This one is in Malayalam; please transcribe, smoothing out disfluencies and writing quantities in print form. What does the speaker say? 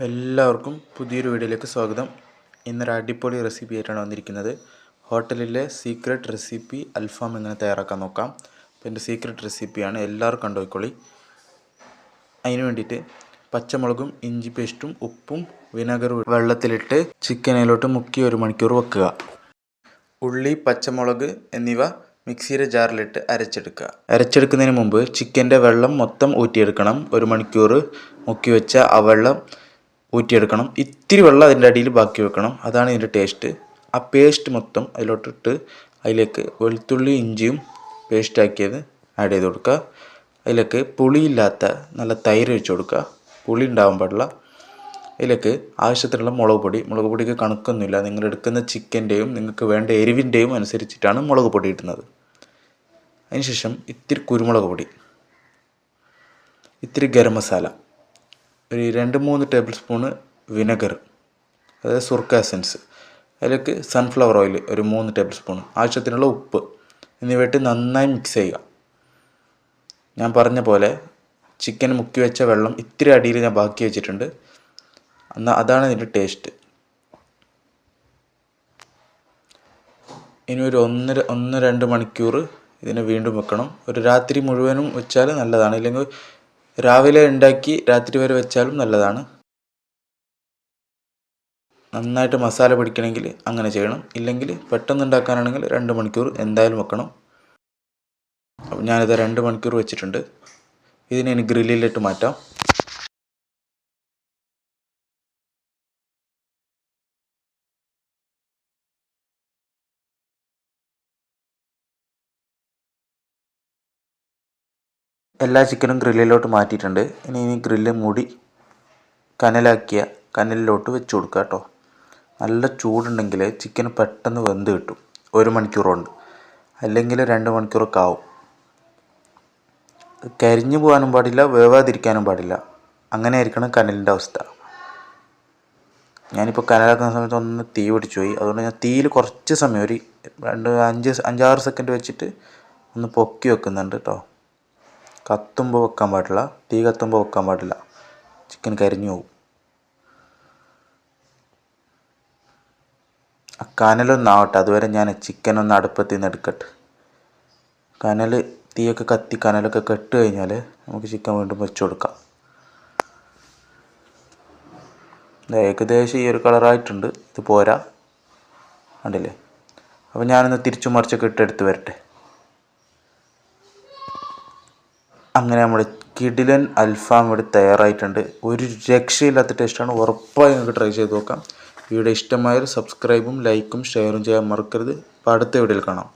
എല്ലാവർക്കും പുതിയൊരു വീഡിയോയിലേക്ക് സ്വാഗതം. ഇന്നൊരു അടിപൊളി റെസിപ്പി ആയിട്ടാണ് വന്നിരിക്കുന്നത്. ഹോട്ടലിലെ സീക്രട്ട് റെസിപ്പി അൽഫാം എങ്ങനെ തയ്യാറാക്കാൻ നോക്കാം. അപ്പോൾ എൻ്റെ സീക്രട്ട് റെസിപ്പിയാണ്, എല്ലാവരും കണ്ടുപോയിക്കോളി. അതിന് വേണ്ടിയിട്ട് പച്ചമുളകും ഇഞ്ചി പേസ്റ്റും ഉപ്പും വിനെഗറും വെള്ളത്തിലിട്ട് ചിക്കനിലോട്ട് മുക്കി 1 മണിക്കൂർ വെക്കുക. ഉള്ളി, പച്ചമുളക് എന്നിവ മിക്സിയുടെ ജാറിലിട്ട് അരച്ചെടുക്കുന്നതിന് മുമ്പ് ചിക്കൻ്റെ വെള്ളം മൊത്തം ഊറ്റിയെടുക്കണം. 1 മണിക്കൂർ മുക്കി വെച്ച ആ വെള്ളം ഊറ്റിയെടുക്കണം. ഇത്തിരി വെള്ളം അതിൻ്റെ അടിയിൽ ബാക്കി വെക്കണം, അതാണ് ഇതിൻ്റെ ടേസ്റ്റ്. ആ പേസ്റ്റ് മൊത്തം അതിലോട്ടിട്ട് അതിലേക്ക് വെളുത്തുള്ളി ഇഞ്ചിയും പേസ്റ്റാക്കിയത് ആഡ് ചെയ്ത് കൊടുക്കുക. അതിലേക്ക് പുളിയില്ലാത്ത നല്ല തൈര് ഒഴിച്ച് കൊടുക്കുക, പുളി ഉണ്ടാവാൻ പാടില്ല. അതിലേക്ക് ആവശ്യത്തിനുള്ള മുളക് പൊടിക്ക് കണക്കൊന്നുമില്ല, നിങ്ങൾ എടുക്കുന്ന ചിക്കൻ്റെയും നിങ്ങൾക്ക് വേണ്ട എരിവിൻ്റെയും അനുസരിച്ചിട്ടാണ് മുളക് പൊടി ഇടുന്നത്. അതിനുശേഷം ഇത്തിരി കുരുമുളക് പൊടി, ഇത്തിരി ഗരം മസാല, ഒരു 2-3 ടേബിൾ സ്പൂണ് വിനെഗർ, അതായത് സുർക്ക എസൻസ്, അതിലേക്ക് സൺഫ്ലവർ ഓയിൽ ഒരു 3 ടേബിൾ സ്പൂൺ, ആവശ്യത്തിനുള്ള ഉപ്പ് എന്നിവയിട്ട് നന്നായി മിക്സ് ചെയ്യുക. ഞാൻ പറഞ്ഞ പോലെ ചിക്കൻ മുക്കി വെച്ച വെള്ളം ഇത്തിരി അടിയിൽ ഞാൻ ബാക്കി വെച്ചിട്ടുണ്ട്, എന്നാൽ അതാണ് ഇതിൻ്റെ ടേസ്റ്റ്. ഇനി ഒരു 1-2 മണിക്കൂർ ഇതിനെ വീണ്ടും വെക്കണം. ഒരു രാത്രി മുഴുവനും വെച്ചാൽ നല്ലതാണ്, ഇല്ലെങ്കിൽ രാവിലെ ഉണ്ടാക്കി രാത്രി വരെ വെച്ചാലും നല്ലതാണ്. നന്നായിട്ട് മസാല പിടിക്കണമെങ്കിൽ അങ്ങനെ ചെയ്യണം, ഇല്ലെങ്കിൽ പെട്ടെന്ന് ഉണ്ടാക്കാനാണെങ്കിൽ 2 മണിക്കൂർ എന്തായാലും വെക്കണം. അപ്പോൾ ഞാനിത് 2 മണിക്കൂർ വെച്ചിട്ടുണ്ട്. ഇതിനെ ഇനി ഗ്രില്ലിലിട്ട് മാറ്റാം. എല്ലാ ചിക്കനും ഗ്രില്ലിലോട്ട് മാറ്റിയിട്ടുണ്ട്. ഇനി ഗ്രില്ല് മൂടി കനലിലോട്ട് വെച്ച് കൊടുക്കുക കേട്ടോ. നല്ല ചൂടുണ്ടെങ്കിൽ ചിക്കൻ പെട്ടെന്ന് വെന്ത് കിട്ടും 1 മണിക്കൂർ കൊണ്ട്, അല്ലെങ്കിൽ 2 മണിക്കൂറൊക്കെ ആവും. കരിഞ്ഞു പോകാനും പാടില്ല, വേവാതിരിക്കാനും പാടില്ല, അങ്ങനെ ആയിരിക്കണം കനലിൻ്റെ അവസ്ഥ. ഞാനിപ്പോൾ കനലാക്കുന്ന സമയത്ത് ഒന്ന് തീ പിടിച്ചു പോയി, അതുകൊണ്ട് ഞാൻ തീയിൽ കുറച്ച് സമയം ഒരു 5-6 സെക്കൻഡ് വെച്ചിട്ട് ഒന്ന് പൊക്കി വെക്കുന്നുണ്ട് കേട്ടോ. കത്തുമ്പോൾ വെക്കാൻ പാടില്ല, തീ കത്തുമ്പോൾ വെക്കാൻ പാടില്ല, ചിക്കൻ കരിഞ്ഞു പോകും. ആ കനലൊന്നാവട്ടെ, അതുവരെ ഞാൻ ചിക്കൻ ഒന്ന് അടുപ്പത്തിൽ നിന്ന് എടുക്കട്ടെ. തീയൊക്കെ കത്തി കനലൊക്കെ കെട്ട് കഴിഞ്ഞാൽ നമുക്ക് ചിക്കൻ വീണ്ടും വെച്ച് കൊടുക്കാം. ഏകദേശം ഈ ഒരു കളറായിട്ടുണ്ട്, ഇത് പോരാ, കണ്ടില്ലേ. അപ്പോൾ ഞാനൊന്ന് തിരിച്ചു മറിച്ചൊക്കെ ഇട്ടെടുത്ത് വരട്ടെ. അങ്ങനെ നമ്മുടെ കിടിലൻ അൽഫാം ഇവിടെ തയ്യാറായിട്ടുണ്ട്. ഒരു രക്ഷയില്ലാത്ത ടേസ്റ്റാണ്, ഉറപ്പായി നിങ്ങൾക്ക് ട്രൈ ചെയ്ത് നോക്കാം. വീഡിയോ ഇഷ്ടമായാൽ സബ്സ്ക്രൈബും ലൈക്കും ഷെയറും ചെയ്യാൻ മറക്കരുത്. അപ്പോൾ അടുത്ത വീഡിയോയിൽ കാണാം.